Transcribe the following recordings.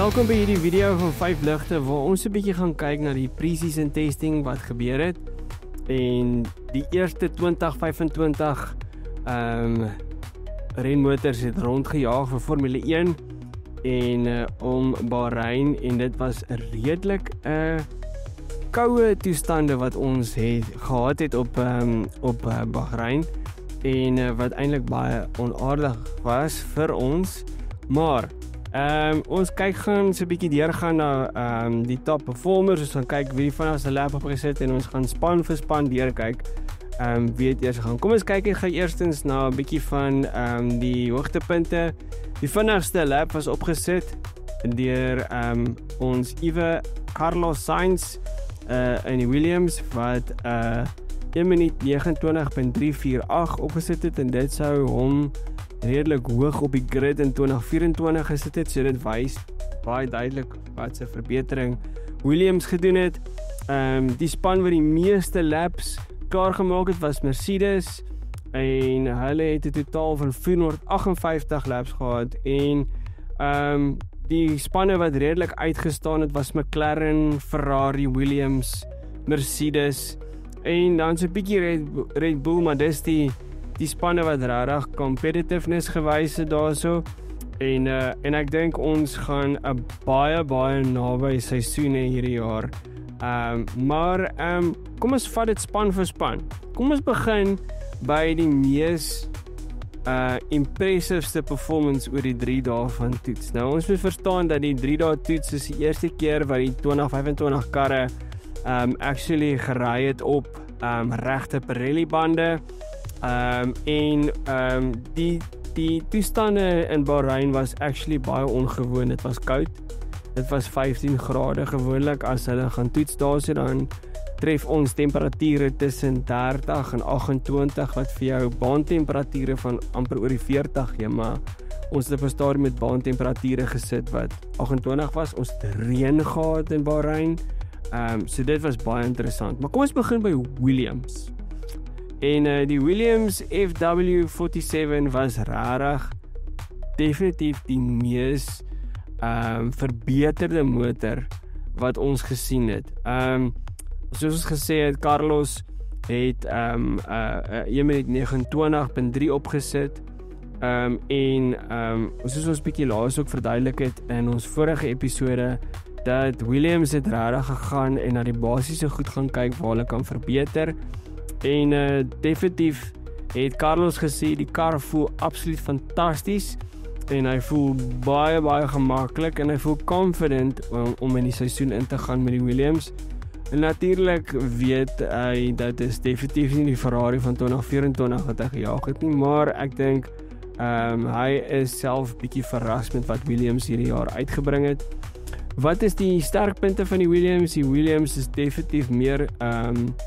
Welkom by hierdie video van 5 ligte waar ons 'n bietjie gaan kyk na die pre-season testing wat gebeur het en die eerste 2025 renmotors het rondgejaag vir Formule 1 en om Bahrein en dit was 'n redelik koue toestande wat ons gehad het op Bahrein en wat eintlik baie onaardig was vir ons, maar ons gaan so 'n bietjie deurgaan na die top performers. Ons gaan kyk wie van ons 'n lap opgesit en ons gaan span vir span deurkyk. Wie het eers gaan. Kom ons kyk eerstens na 'n bietjie van die hoogtepunte. Die vinnigste lap was opgesit deur ons Iwe Carlos Sainz in die Williams wat 1 minuut 29.348 opgesit het en dit sou hom redelik hoog op die grid in 2024 gesit het, so dit wys baie duidelik wat se verbetering Williams gedoen het. Die span wat die meeste laps klaar gemaak het was Mercedes en hulle het 'n totaal van 458 laps gehad en die spanne wat redelik uitgestaan het was McLaren, Ferrari, Williams, Mercedes en dan so 'n bietjie Red Bull, maar dis die spanne wat regtig competitiveness gewys het daarso en ek dink ons gaan 'n baie naby seisoen hê hierdie jaar. Maar kom ons vat dit span vir span. Kom ons begin by die mees impressiveste performance oor die 3 dae van toets. Nou ons moet verstaan dat die 3 dae toets is die eerste keer wat die 2025 karre actually gery het op regte Pirelli bande. Die toestande in Bahrein was actually baie ongewoon. Dit was koud. Dit was 15 grade gewoonlik as hulle gaan toets daarso dan tref ons temperature tussen 30 en 28 wat vir jou baantemperature van amper oor die 40 gee, maar ons het op 'n stadium met baantemperature gesit wat 28 was. Ons het reën gehad in Bahrein. So dit was baie interessant. Maar kom ons begin by Williams. En die Williams FW47 was regtig definitief die mees verbeterde motor wat ons gesien het. Soos ons gesê het, Carlos het 1 minuut 29.3 opgesit en soos ons bietjie laas ook verduidelik het in ons vorige episode dat Williams het regtig gegaan en na die basiese goed gaan kyk waar hulle kan verbeter. En definitief het Carlos gesê die kar voel absoluut fantasties en hy voel baie gemaklik en hy voel confident om in die seisoen in te gaan met die Williams. En natuurlik weet hy dat is definitief nie die Ferrari van 2024 wat hy gejaag het nie, maar ek dink hy is self bietjie verras met wat Williams hierdie jaar uitgebring het. Wat is die sterkpunte van die Williams? Die Williams is definitief meer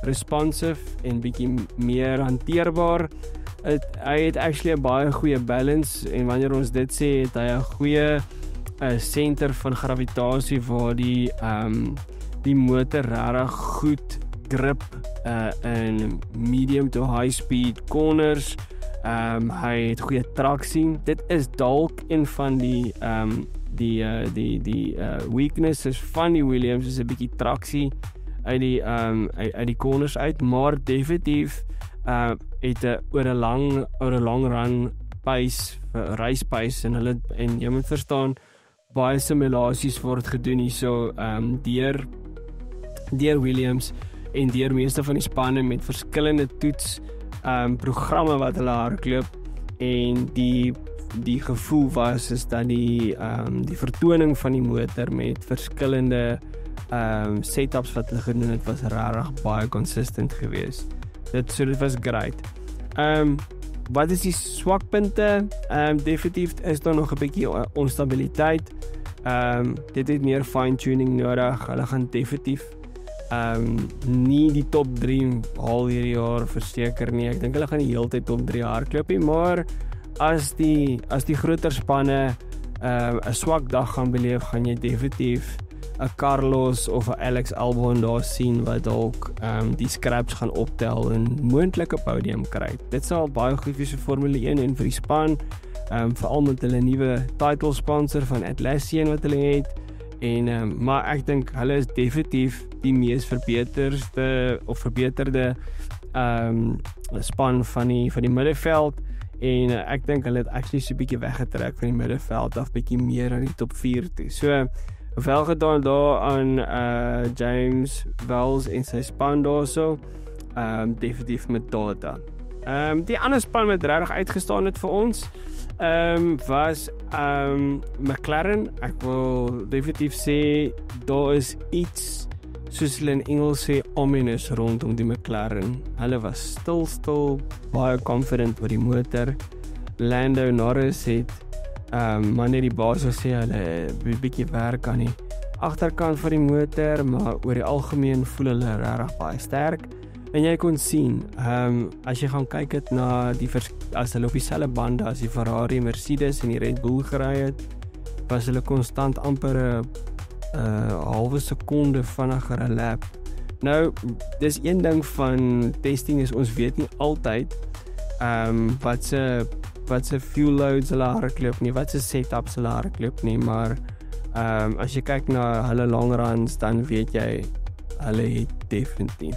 responsive en bietjie meer hanteerbaar. Hy het actually 'n baie goeie balance en wanneer ons dit sê, het hy 'n goeie center van gravitasie waar die motor regtig goed grip in medium to high speed corners. Hy het goeie traksie. Dit is dalk een van die weaknesses van die Williams is 'n bietjie traksie uit die corners uit, maar definitief het oor 'n long run race pace en jy moet verstaan baie simulasies word gedoen hierso deur Williams en deur meeste van die spanne met verskillende toets programme wat hulle hardloop en die gevoel is dat die vertoning van die motor met verskillende setups wat hulle gedoen het was regtig baie consistent geweest. Dit was great. Wat is die swakpunte? Definitief is daar nog 'n bietjie onstabiliteit. Dit het meer fine tuning nodig. Hulle gaan definitief nie die top 3 haal hierdie jaar verseker nie. Ek dink hulle gaan die hele tyd top 3 hardloop nie, maar as die groter spanne 'n swak dag gaan beleef, gaan jy definitief 'n Carlos of 'n Alex Albon daar sien wat dalk die scraps gaan optel en moontlike podium kry. Dit sal baie goed wees vir Formule 1 en vir die span, veral met hulle nuwe title sponsor van Atlassian wat hulle het. Maar ek dink hulle is definitief die mees verbeterde span van die middenveld en ek dink hulle het actually so 'n bietjie weggetrek van die middenveld af bietjie meer aan die top 4 toe. So wel gedaan daar aan James Wells en sy span daarso. Definitief met data. Die ander span wat regtig uitgestaan het vir ons was McLaren. Ek wil definitief sê daar is iets soos hulle in Engels sê ominous rondom die McLaren. Hulle was stil, baie confident oor die motor. Lando Norris het maar net die baas sê hulle 'n bietjie werk aan die agterkant van die motor, maar oor die algemeen voel hulle regtig baie sterk. En jy kon sien, as jy gaan kyk het na as hulle op dieselfde bande as die Ferrari, Mercedes en die Red Bull gery het, was hulle konstant amper 'n halwe sekonde vinniger 'n lap. Nou, dis een ding van testing is ons weet nie altyd wat se fuel loads hulle hardloop nie, wat se setups hulle hardloop nie, maar as jy kyk na hulle long runs, dan weet jy hulle het definitief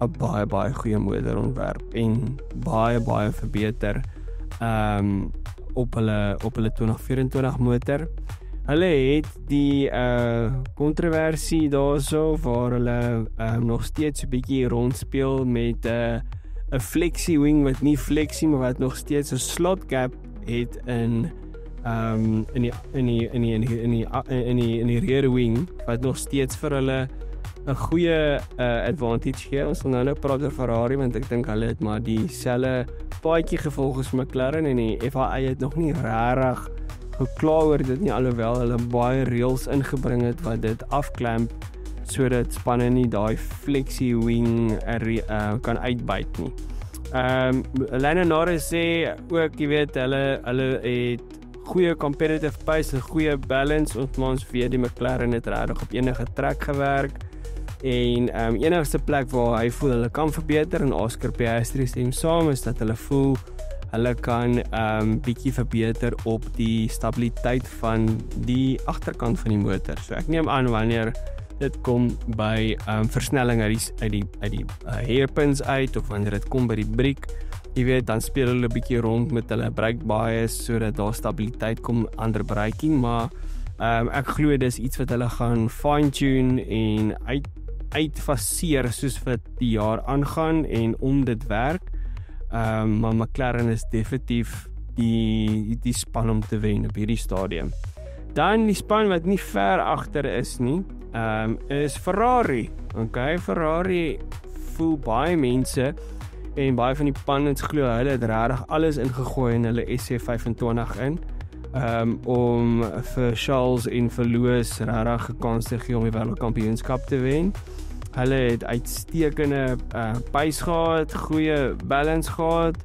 'n baie goeie motor ontwerp en baie verbeter op hulle 2024 motor. Hulle het die kontroversie daarso waar hulle nog steeds 'n bietjie rondspeel met 'n flexi wing wat nie flexi maar wat nog steeds 'n slot gap het in die rear wing wat nog steeds vir hulle 'n goeie advantage gee. Ons gaan nou praat oor Ferrari want ek dink hulle het maar dieselfde paadjie gevolg as McLaren en die FIA het nog nie regtig gekla oor dit nie, alhoewel hulle baie reëls ingebring het wat dit afklamp sodat spanne nie daai flexi wing kan uitbyt nie. Lando Norris sê ook, jy weet, hulle het goeie competitive pace, 'n goeie balance, ons weet die McLaren het regtig op enige trek gewerk en enigste plek waar hy voel hulle kan verbeter en Oscar Piastri stem saam is dat hulle voel hulle kan bietjie verbeter op die stabiliteit van die agterkant van die motor. So ek neem aan wanneer dit kom by versnelling uit die hairpins uit of wanneer dit kom by die briek, jy weet, dan speel hulle 'n bietjie rond met hulle brake bias sodat daar stabiliteit kom ander braking, maar ek glo dis iets wat hulle gaan fine tune en uitfaseer soos wat die jaar aangaan en dit werk. Maar McLaren is definitief die span om te wen op hierdie stadium. Dan die span wat nie ver agter is nie, is Ferrari. Okay, Ferrari voel baie mense en baie van die pundits glo hulle het regtig alles ingegooi in hulle SC25 in om vir Charles en vir Lewis regtig 'n kans te gee om die wêreldkampioenskap te wen. Hulle het uitstekende pace gehad, goeie balance gehad.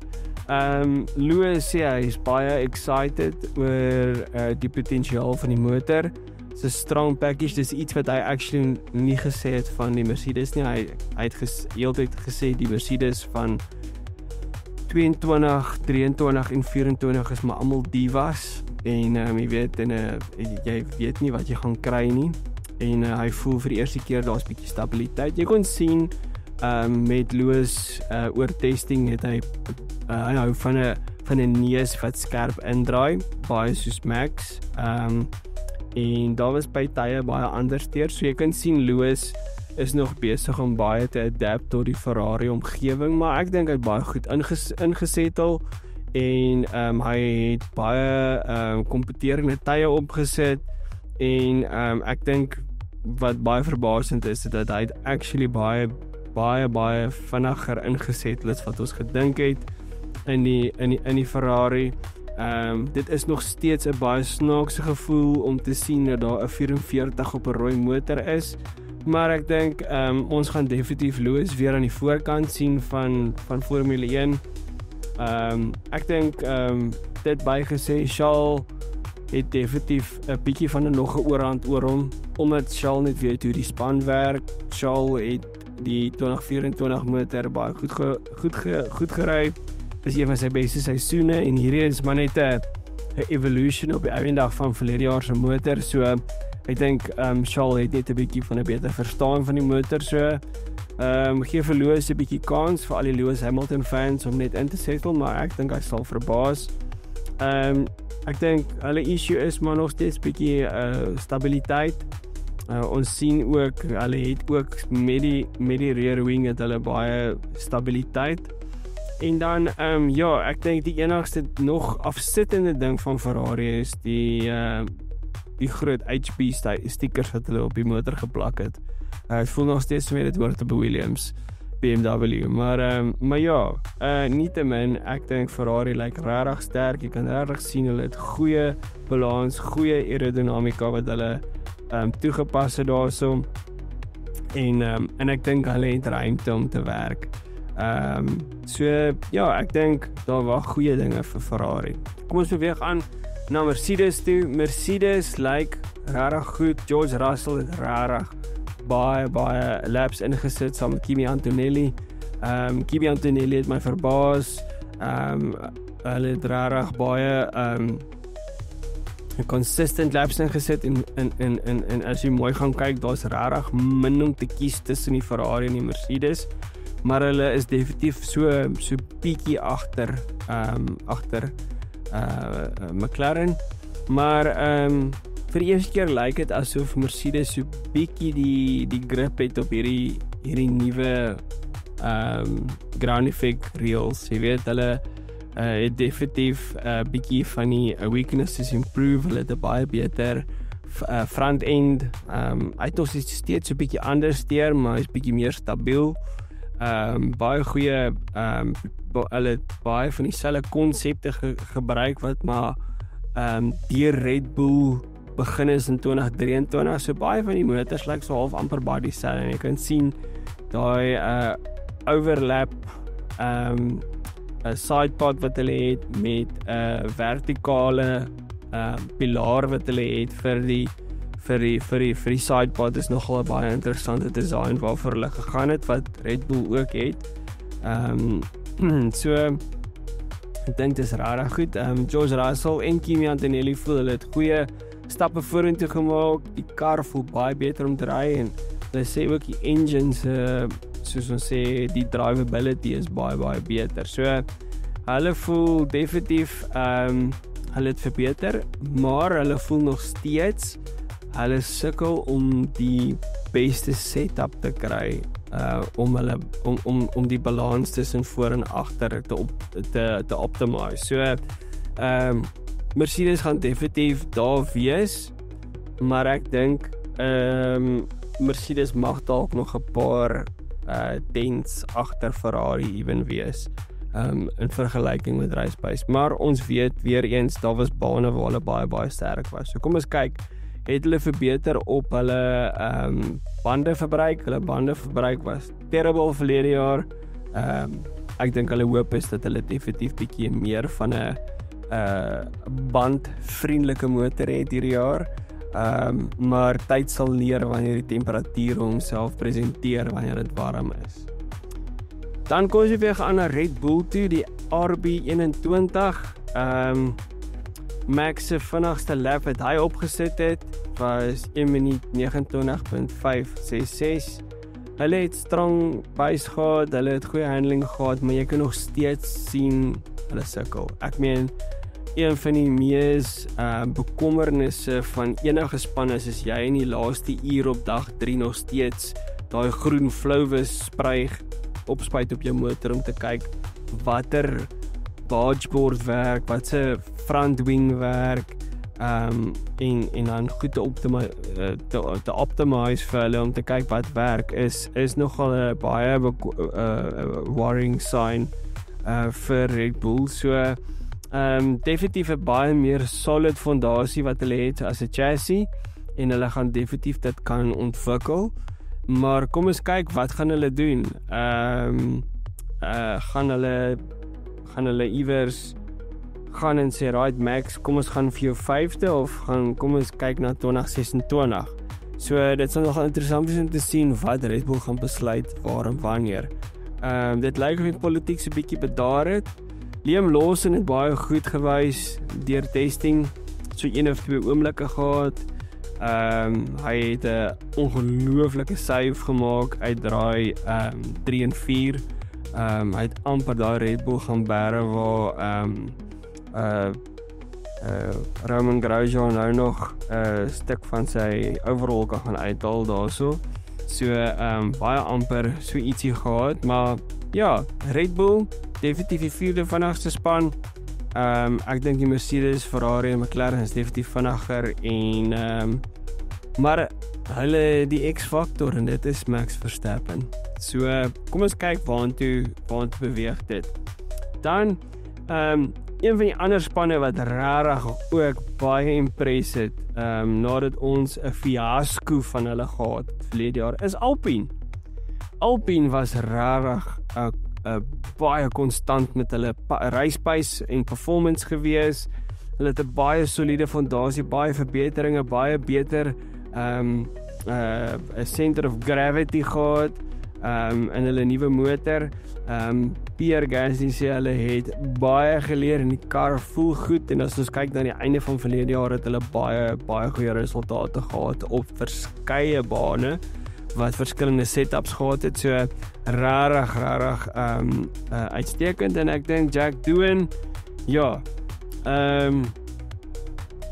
Lewis sê hy is baie excited oor die potensiaal van die motor. It's a strong package, dis iets wat hy actually nie gesê het van die Mercedes nie. Hy het heeltyd gesê die Mercedes van 22, 23 en 24 is maar almal divas en jy weet jy weet nie wat jy gaan kry nie. En hy voel vir die eerste keer daar's 'n bietjie stabiliteit. Jy kon sien met Lewis oor testing het hy hou van 'n neus wat skerp indraai, baie soos Max. En daar was by tye baie anders teer, so jy kan sien Lewis is nog besig om baie te adapt tot die Ferrari omgewing, maar ek dink hy het baie goed ingesettel en hy het baie kompeterende tye opgesit en ek dink wat baie verbasend is dat hy actually baie vinniger ingesettel is wat ons gedink het in die Ferrari. Dit is nog steeds 'n baie snaakse gevoel om te sien dat daar 'n 44 op 'n rooi motor is, maar ek dink ons gaan definitief Lewis weer aan die voorkant sien van Formule 1. Ek dink dit bygesê Charles het definitief 'n bietjie van 'n nog 'n oorhand oor hom, omdat Charles net weet hoe die span werk. Charles het die 2024 motor baie goed gery. Dis een van sy beste seisoene en hierdie is maar net 'n evolution op die einde van verlede jaar se motor. So ek dink Charles het net 'n bietjie van 'n beter verstaan van die motor. So gee vir Lewis 'n bietjie kans vir al die Lewis Hamilton fans om net in te settle, maar ek dink hy sal verbaas. Ek dink hulle issue is maar nog steeds bietjie stabiliteit. Ons sien ook, hulle het ook met die rear wing het hulle baie stabiliteit. En dan, ek dink die enigste nog afsittende ding van Ferrari is die groot HP stickers wat hulle op die motor geplak het. Het voel nog steeds meer dit hoort op Williams, BMW, maar ja, nietemin, ek dink Ferrari lyk regtig sterk. Jy kan regtig sien hulle het goeie balans, goeie aerodinamika wat hulle toegepas het daarso. En ek dink hulle het ruimte om te werk. So ja, ek dink daar wag goeie dinge vir Ferrari. Kom ons beweeg aan na Mercedes toe. Mercedes lyk regtig goed. George Russell het regtig baie laps ingesit saam met Kimi Antonelli. Kimi Antonelli het my verbaas. Hulle het regtig baie consistent laps ingesit en as jy mooi gaan kyk, daar's regtig min om te kies tussen die Ferrari en die Mercedes, maar hulle is definitief so bietjie agter McLaren, maar vir die eerste keer lyk dit asof Mercedes so bietjie die grip het op hierdie nuwe ground effect rails. Jy weet, hulle het definitief bietjie van die weaknesses improve. Hulle het 'n baie beter front end. Hy het nog steeds so bietjie anders steur, maar hy's bietjie meer stabiel. Baie goeie hulle het baie van dieselfde konsepte gebruik wat maar deur Red Bull begin is in 2023. So baie van die motors lyk so half amper baie dieselfde. En jy kan sien daai overlap 'n sidepod wat hulle het met 'n vertikale pilaar wat hulle het vir die sidepod is nogal 'n baie interessante design waarvoor hulle gegaan het wat Red Bull ook het. So ek dink dit is regtig goed. George Russell en Kimi Antonelli voel hulle het goeie stappe vorentoe gemaak. Die kar voel baie beter om te ry en hulle sê ook die engines soos ons sê, die drivability is baie beter. So hulle voel definitief hulle het verbeter, maar hulle voel nog steeds hulle sukkel om die beste setup te kry om die balans tussen voor en agter te optimize. So Mercedes gaan definitief daar wees, maar ek dink Mercedes mag dalk nog 'n paar tenths agter Ferrari ewen wees in vergelyking met race pace, maar ons weet weer eens daar was bane waar hulle baie sterk was. So kom ons kyk, het hulle verbeter op hulle bandeverbruik. Hulle bandeverbruik was terrible verlede jaar. Ek dink hulle hoop is dat hulle definitief bietjie meer van 'n bandvriendelike motor het hierdie jaar. Maar tyd sal leer wanneer die temperatuur homself presenteer wanneer dit warm is. Dan kom ons weer aan na Red Bull toe, die RB21. Max se vinnigste lap wat hy opgesit het was 1 minuut 29.566. Hulle het strong pace gehad, hulle het goeie handling gehad, maar jy kan nog steeds sien hulle sukkel. Ek meen, een van die mees bekommernisse van enige span is jy in die laaste uur op dag 3 nog steeds daai groen flowes opspuit op jou motor om te kyk watter dashboard werk, wat se front wing werk, en dan goed te optimize vir hulle om te kyk wat werk is nogal 'n baie worrying sign vir Red Bull. So definitief 'n baie meer solid fondasie wat hulle het as 'n chassis en hulle gaan definitief dit kan ontwikkel. Maar kom ons kyk wat gaan hulle doen. Gaan hulle iewers gaan en sê right Max, kom ons gaan vir jou 5de of kom ons kyk na 2026. So dit sal nogal interessant wees om te sien wat Red Bull gaan besluit waar en wanneer. Dit lyk of die politiek so bietjie bedaar het. Liam Lawson het baie goed gewys deur testing, so 1 of 2 oomblikke gehad. Hy het 'n ongelooflike save gemaak uit draai 3 en 4. Hy het amper daai Red Bull gaan bære waar Roman Grosjean nou nog 'n stuk van sy overall kan gaan uithaal daarso. So baie amper so ietsie gehad, maar ja, Red Bull definitief die 4de vinnigste span. Ek dink die Mercedes, Ferrari en McLaren is definitief vinniger en maar hulle die X-faktor en dit is Max Verstappen. So kom ons kyk waantoe beweeg dit. Dan een van die ander spanne wat regtig ook baie impress het, nadat ons 'n fiasco van hulle gehad verlede jaar, is Alpine. Alpine was regtig baie konstant met hulle racepace en performance gewees. Hulle het 'n baie soliede fondasie, baie verbeteringe, baie beter 'n center of gravity gehad in hulle nuwe motor. Pierre Gasly sê hulle het baie geleer en die kar voel goed, en as ons kyk na die einde van verlede jaar het hulle baie goeie resultate gehad op verskeie bane wat verskillende setups gehad het, so rarig uitstekend. En ek dink Jack Doohan, ja,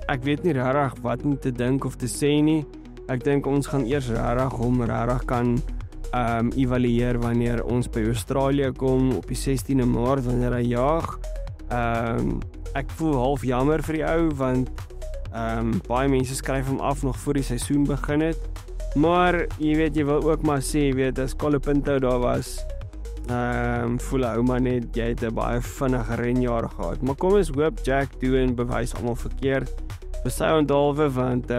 ek weet nie rarig wat om te dink of te sê nie. Ek dink ons gaan eers rarig kan evalueer wanneer ons by Australië kom op die 16de Maart wanneer hy jaag. Ek voel half jammer vir die ou want baie mense skryf hom af nog voor die seisoen begin het. Maar jy weet, jy wil ook maar sê, jy weet, as Colapinto daar was, voel hy maar net, jy het 'n baie vinnige renjaar gehad. Maar kom ons hoop Jack Doohan bewys almal verkeerd vir sy onthaalwe, want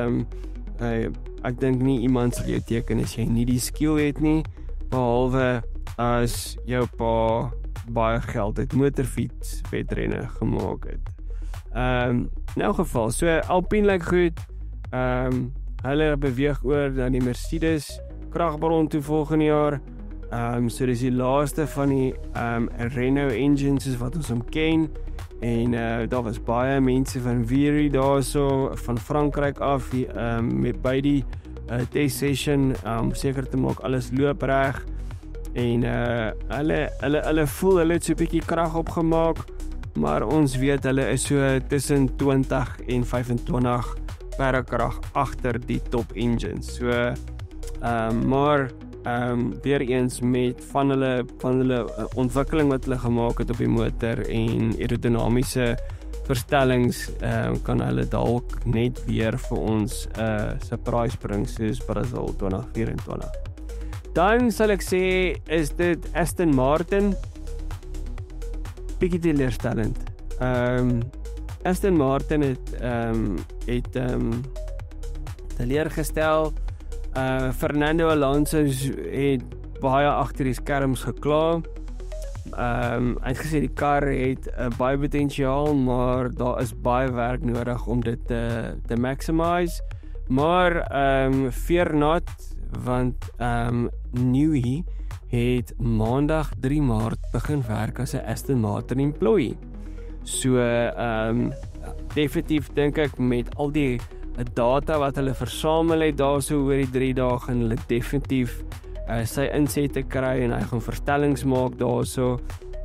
ek dink nie iemand sal jou teken as jy nie die skill het nie, behalwe as jou pa baie geld uit motorfiets wedrenne gemaak het. In elk geval, so Alpine lyk goed. Hulle beweeg oor na die Mercedes kragbron toe volgende jaar. So dis die laaste van die Renault engines is wat ons ken. En daar was baie mense van Viry daarso van Frankryk af met by die test session seker te maak alles loop reg. En hulle voel hulle het so 'n bietjie krag opgemaak, maar ons weet hulle is so tussen 20 en 25 perde krag agter die top engines. So maar weer eens met van hulle ontwikkeling wat hulle gemaak het op die motor en aerodinamiese verstellings kan hulle dalk net weer vir ons surprise bring soos Brazil 2024. Dan sal ek sê is dit Aston Martin, bietjie teleurstellend. Aston Martin het teleurgestel. Fernando Alonso het baie agter die skerms gekla. Hy het gesê die kar het baie potensiaal, maar daar is baie werk nodig om dit te maximize. Maar fear not, want Newey het maandag 3 Maart begin werk as 'n Aston Martin employee. So definitief dink ek met al die data wat hulle versamel het daarso oor die 3 dae gaan hulle definitief sy insette kry en hy gaan verstellings maak daarso.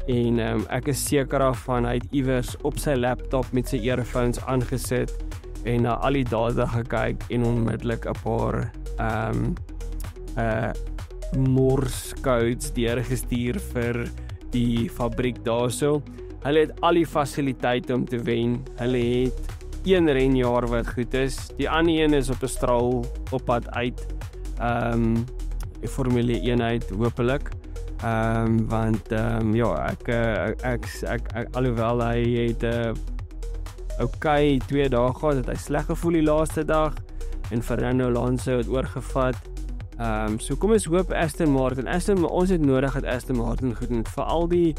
En ek is seker daarvan hy het iewers op sy laptop met sy earphones aangesit en na al die data gekyk en onmiddellik 'n paar Morse codes deurgestuur vir die fabriek daarso. Hulle het al die fasiliteite om te wen. Hulle het 1 renjaar wat goed is. Die ander een is op 'n straal op pad uit. Formule 1 uit hopelik. Want ja, ek alhoewel hy het okay 2 dae gehad, het hy sleg gevoel die laaste dag en Fernando Alonso het oorgevat. So kom ons hoop Aston Martin. Ons het nodig dat Aston Martin goed doen. Vir al die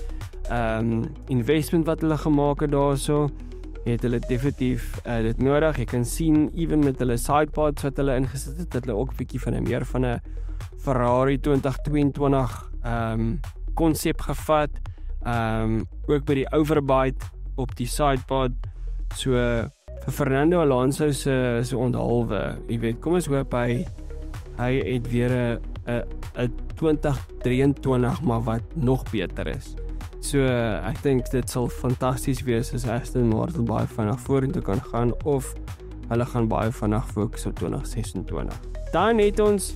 investment wat hulle gemaak het daarso, het hulle definitief dit nodig. Jy kan sien even met hulle sidepods wat hulle ingesit het, dat hulle ook 'n bietjie van 'n meer van 'n Ferrari 2022 konsep gevat. Ook by die overbite op die sidepod. So vir Fernando Alonso se onthaalwe, jy weet, kom ons hoop hy het weer 'n 2023 maar wat nog beter is. So ek dink dit sal fantasties wees as Aston Martin baie vinnig vorentoe kan gaan of hulle gaan baie vinnig fokus op 2026. Dan het ons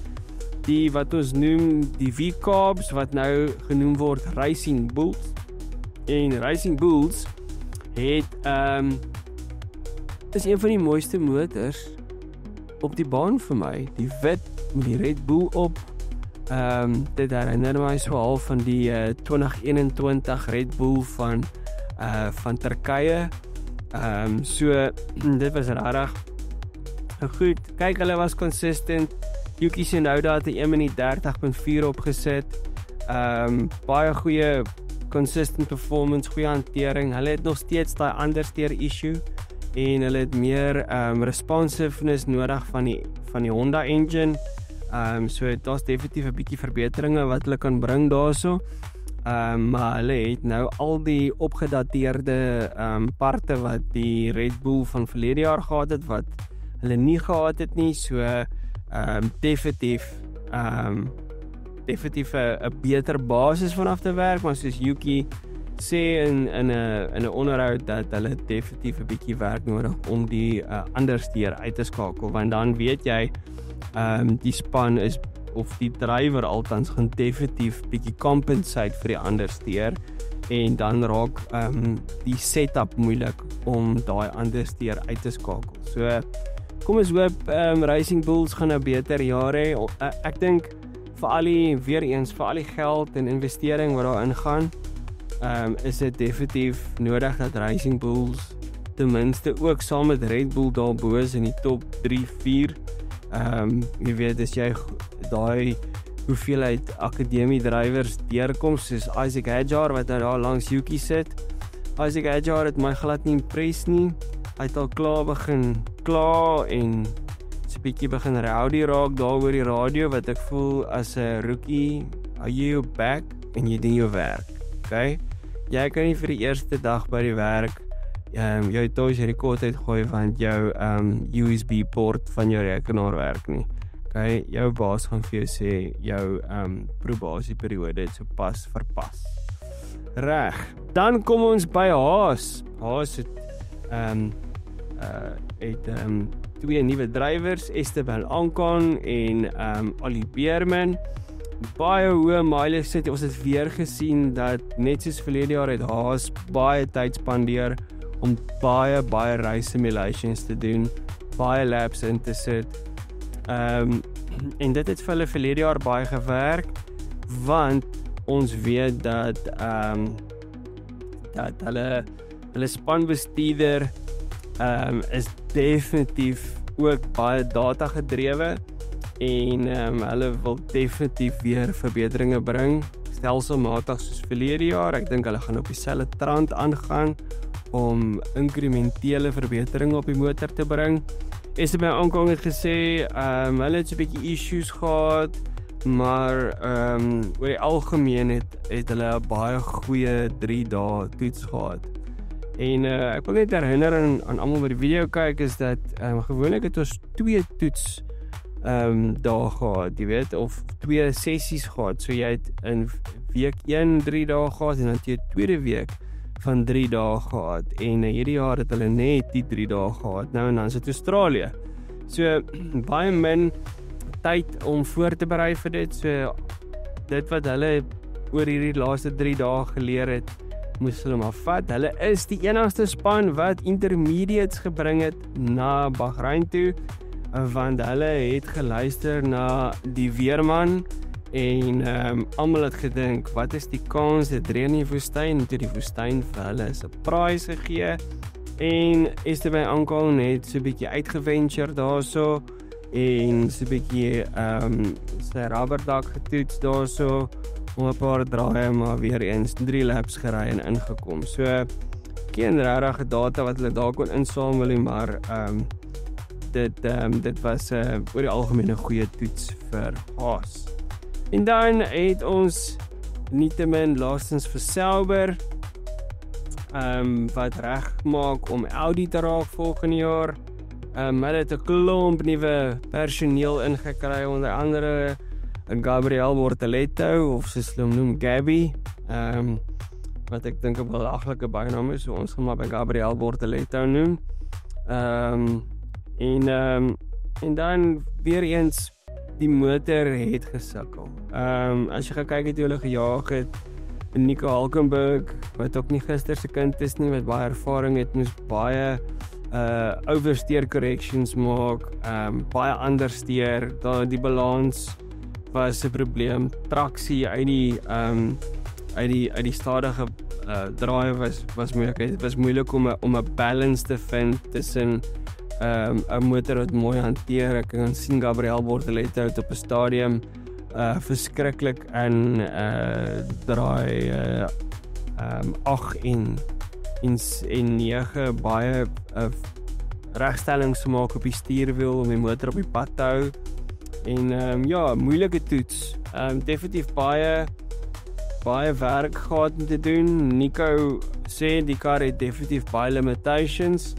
die wat ons noem die V-Carbs wat nou genoem word Racing Bulls. En Racing Bulls het is een van die mooiste motors op die baan vir my. Die wit met die Red Bull op. Dit herinner my so half van die 2021 Red Bull van Turkye. So dit was regtig goed. Kyk, hulle was consistent. Yuki Tsunoda het 'n 1 minuut 30.4 opgesit. Baie goeie consistent performance, goeie hantering. Hulle het nog steeds daai understeer issue en hulle het meer responsiveness nodig van die Honda engine. So daar's definitief 'n bietjie verbeteringe wat hulle kan bring daarso. Maar hulle het nou al die opgedateerde parte wat die Red Bull van verlede jaar gehad het wat hulle nie gehad het nie. So definitief 'n beter basis vanaf te werk, maar soos Yuki sê in 'n onderhoud dat hulle definitief 'n bietjie werk nodig om die understeer uit te skakel, want dan weet jy die span is of die drywer altans gaan definitief bietjie compensate vir die understeer en dan raak die setup moeilik om daai understeer uit te skakel. So kom ons hoop Racing Bulls gaan 'n beter jaar hê. Ek dink vir al die geld en investering wat daarin gaan, is dit definitief nodig dat Racing Bulls ten minste ook saam met Red Bull daarbo is in die top 3-4. Jy weet, as jy daai hoeveelheid akademie drywers deurkom soos Isaac Hadjar wat nou daar langs Yuki sit. Isaac Hadjar het my glad nie impress nie. Hy het al klaar begin en so 'n bietjie begin rowdy raak daar oor die radio wat ek voel as 'n rookie, are you back en jy doen jou werk. Okay? Jy kan nie vir die eerste dag by die werk jou toys rekord uitgooi want jou USB port van jou rekenaar werk nie. Okay, jou baas gaan vir jou sê jou probasieperiode het so pas verpas. Reg. Dan kom ons by Haas. Haas het twee nuwe drywers, Esteban Ocon en Ali Beerman. Baie hoë mileage sit. Ons het weer gesien dat net soos verlede jaar het Haas baie tyd spandeer om baie race simulations te doen, baie laps in te sit. En dit het vir hulle verlede jaar baie gewerk, want ons weet dat hulle spanbestuurder is definitief ook baie data gedrewe en hulle wil definitief weer verbeteringe bring, stelselmatig soos verlede jaar. Ek dink hulle gaan op dieselfde trant aangaan om inkrementele verbeteringe op die motor te bring. Esteban Ocon het gesê, hulle het so 'n bietjie issues gehad, maar oor die algemeen het hulle 'n baie goeie 3 dae toets gehad. En ek wil net herinner aan almal wat die video kyk, is dat gewoonlik het ons 2 toets dae gehad, jy weet, of 2 sessies gehad. So jy het in week 1 3 dae gehad en dan jy tweede week van 3 dae gehad. En hierdie jaar het hulle net die 3 dae gehad. Nou en dan is dit Australië. So baie min tyd om voor te berei vir dit. So dit wat hulle oor hierdie laaste 3 dae geleer het, moes hulle maar vat. Hulle is die enigste span wat intermediates gebring het na Bahrein toe, want hulle het geluister na die weerman en almal het gedink, wat is die kans dit reën in die woestyn, toe die woestyn vir hulle 'n surprise gegee. En Esteban Ocon het so 'n bietjie uitgeventure daarso en so 'n bietjie sy rubberdak getoets daarso, om 'n paar draaie, maar weer eens 3 laps gery en ingekom. So geen regte data wat hulle daar kon insamel nie, maar dit was oor die algemeen 'n goeie toets vir Haas. En dan het ons nietemin laastens vir Sauber, wat reg maak om Audi te raak volgende jaar. Hulle het 'n klomp nuwe personeel ingekry, onder andere Gabriel Bortoleto, of soos hulle hom noem, Gabby, wat ek dink 'n belaglike bynaam is, so ons gaan maar by Gabriel Bortoleto noem. En dan weer eens, die motor het gesukkel. As jy gekyk het hoe hulle gejaag het, Nico Hulkenberg, wat ook nie gister se kind is nie, wat baie ervaring het, moes baie oversteer corrections maak, baie understeer, die balans was 'n probleem, traksie uit die stadige draai was moeilik. Dit was moeilik om 'n balance te vind tussen 'n motor wat mooi hanteer. Ek kan sien Gabriel Bortoleto op 'n stadium verskriklik in draai 8 en 9 baie regstellings maak op die stuurwiel om die motor op die pad te hou. En ja, moeilike toets. Definitief baie werk gehad om te doen. Nico sê die kar het definitief baie limitations,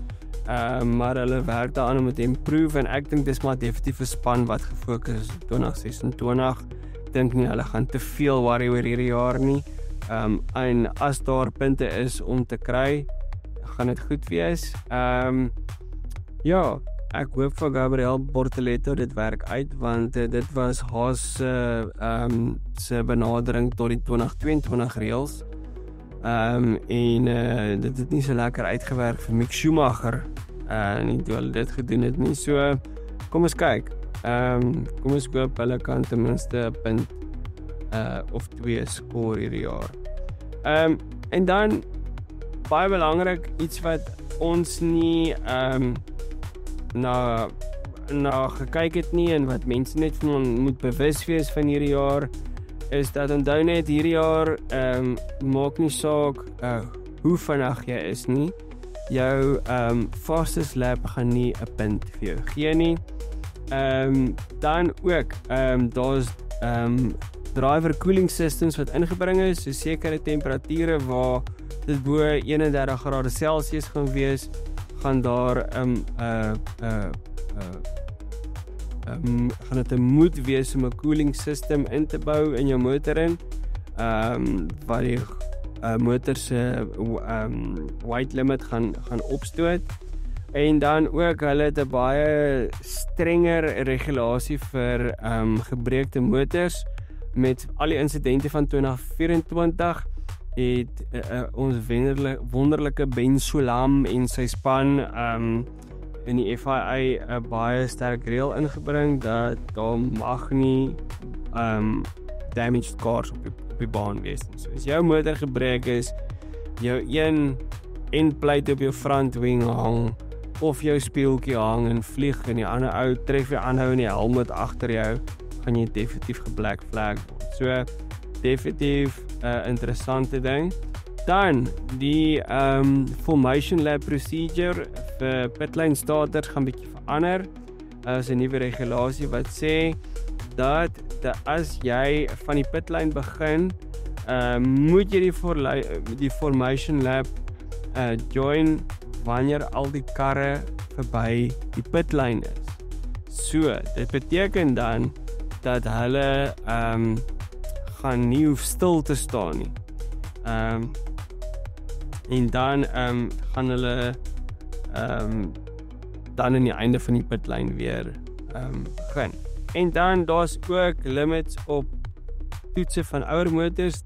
maar hulle werk daaraan om te improve, en ek dink dis maar definitief 'n span wat gefokus is op 2026. Ek dink nie hulle gaan te veel worry oor hierdie jaar nie. En as daar punte is om te kry, gaan dit goed wees. Ja, ek hoop vir Gabriel Bortoleto dit werk uit, want dit was Haas se benadering tot die 2022 reëls. Dit het nie so lekker uitgewerk vir Mick Schumacher, nie toe hulle dit gedoen het nie. So, kom ons kyk. Kom ons hoop hulle kan ten minste 'n punt of 2 skoor hierdie jaar. En dan, baie belangrik, iets wat ons nie na gekyk het nie, en wat mense net van moet bewus wees van hierdie jaar, is dat onthou net hierdie jaar maak nie saak hoe vinnig jy is nie. Jou fastest lap gaan nie 'n punt vir jou gee nie. Dan ook daar's driver cooling systems wat ingebring is, so sekere temperature waar dit bo 31 grade Celsius gaan wees, gaan daar gaan dit 'n moet wees om 'n cooling system in te bou in jou motor in, wat die motor se weight limit gaan opstoot. En dan ook, hulle het 'n baie strenger regulasie vir gebreekte motors. Met al die insidente van 2024 het ons wonderlike Ben Sulam en sy span in die FIA 'n baie sterk reël ingebring dat daar mag nie damaged cars op die baan wees. So as jou motor gebreek is, jou een endplate op jou front wing hang, of jou speeltjie hang en vlieg, en die ander ou tref jou aanhou in die helm agter jou, gaan jy definitief geblack flag word. So definitief 'n interessante ding. Dan die formation lap procedure vir pitlane starters gaan bietjie verander. Is 'n nuwe regulasie wat sê dat as jy van die pitlane begin, moet jy die formation lap join wanneer al die karre verby die pitlane is. So, dit beteken dan dat hulle gaan nie hoef stil te staan nie. En dan gaan hulle dan aan die einde van die pitlane weer begin. En dan daar's ook limits op toetse van ouer motors.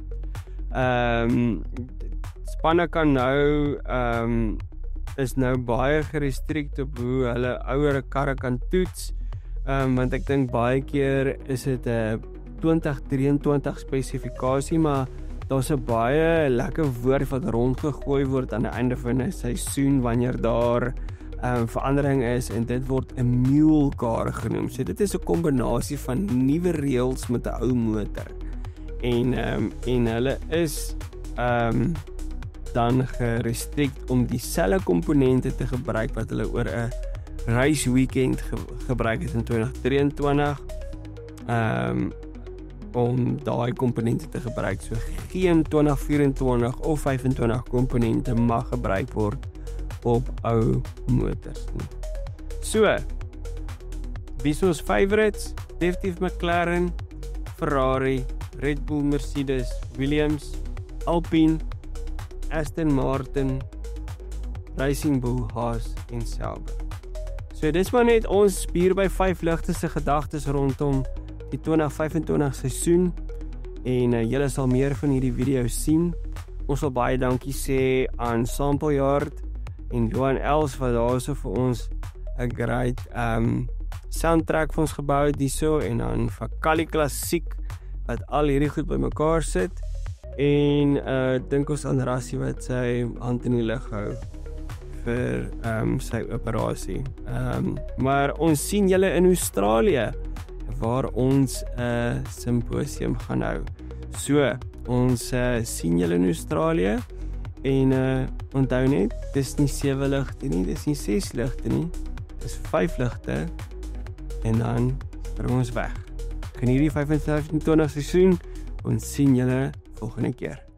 Spanne kan nou is nou baie gerestrikt op hoe hulle ouer karre kan toets, want ek dink baie keer is dit 'n 2023 spesifikasie, maar daar's 'n baie lekker woord wat rondgegooi word aan die einde van 'n seisoen wanneer daar verandering is, en dit word 'n mule car genoem. So dit is 'n kombinasie van nuwe reëls met 'n ou motor. En hulle is dan gerestrikt om dieselfde komponente te gebruik wat hulle oor 'n race weekend gebruik het in 2023. om daai komponente te gebruik. So geen 2024 of 25 komponente mag gebruik word op ou motors nie. So, wie is ons favorites? Definitief McLaren, Ferrari, Red Bull, Mercedes, Williams, Alpine, Aston Martin, Racing Bull, Haas en Sauber. So dis maar net ons hier by 5 ligte se gedagtes rondom die 2025 seisoen en julle sal meer van hierdie video sien. Ons wil baie dankie sê aan Sample Yard en Johan Els wat daarso vir ons 'n great soundtrack vir ons gebou het hierso en dan vir Kali Klassiek wat al hierdie goed bymekaar sit en dink ons aan Rassie wat sy hand in die lug hou vir sy operasie. Maar ons sien julle in Australië waar ons 'n simposium gaan hou. So, ons sien julle in Australië en onthou net, dis nie 7 ligte nie, dis nie 6 ligte nie, dis 5 ligte en dan spring ons weg. Geniet die 25 seisoen, ons sien julle volgende keer.